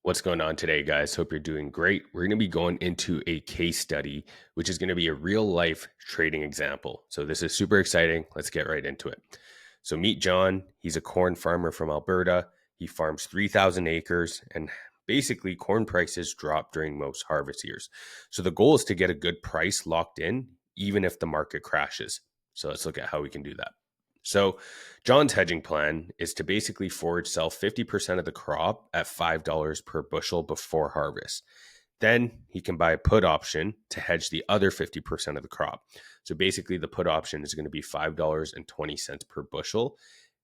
What's going on today, guys? Hope you're doing great. We're going to be going into a case study, which is going to be a real life trading example. So, this is super exciting. Let's get right into it. So, meet John. He's a corn farmer from Alberta. He farms 3,000 acres, and basically, corn prices drop during most harvest years. So, the goal is to get a good price locked in, even if the market crashes. So, let's look at how we can do that. So, John's hedging plan is to basically forward sell 50% of the crop at $5 per bushel before harvest. Then he can buy a put option to hedge the other 50% of the crop. So basically, the put option is going to be $5.20 per bushel.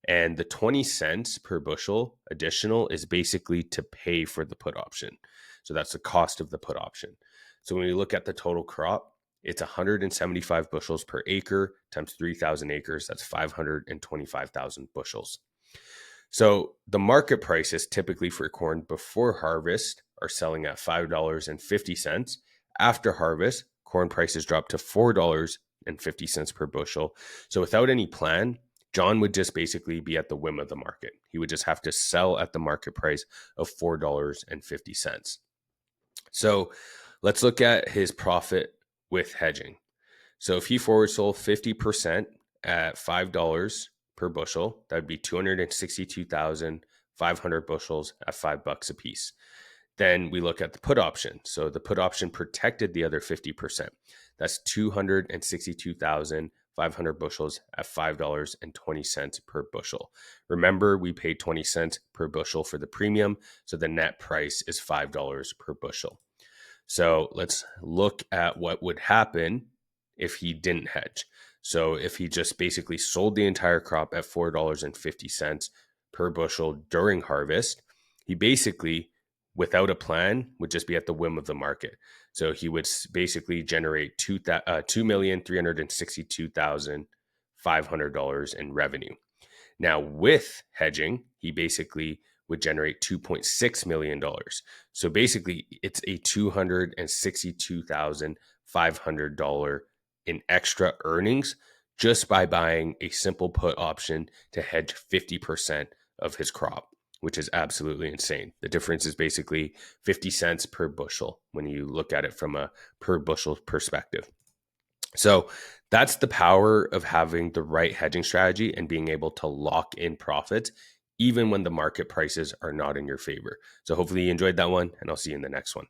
And the 20 cents per bushel additional is basically to pay for the put option. So that's the cost of the put option. So when we look at the total crop, it's 175 bushels per acre times 3,000 acres. That's 525,000 bushels. So the market prices typically for corn before harvest are selling at $5.50. After harvest, corn prices drop to $4.50 per bushel. So without any plan, John would just basically be at the whim of the market. He would just have to sell at the market price of $4.50. So let's look at his profit with hedging. So if he forward sold 50% at $5 per bushel, that would be 262,500 bushels at $5 a piece. Then we look at the put option. So the put option protected the other 50%. That's 262,500 bushels at $5.20 per bushel. Remember, we paid 20 cents per bushel for the premium, so the net price is $5 per bushel. So let's look at what would happen if he didn't hedge. So if he just basically sold the entire crop at $4.50 per bushel during harvest, he basically, without a plan, would just be at the whim of the market. So he would basically generate $2,362,500 in revenue. Now, with hedging, he basically would generate $2.6 million. So basically, it's a $262,500 in extra earnings just by buying a simple put option to hedge 50% of his crop, which is absolutely insane. The difference is basically 50 cents per bushel when you look at it from a per bushel perspective. So that's the power of having the right hedging strategy and being able to lock in profits, even when the market prices are not in your favor. So hopefully you enjoyed that one, and I'll see you in the next one.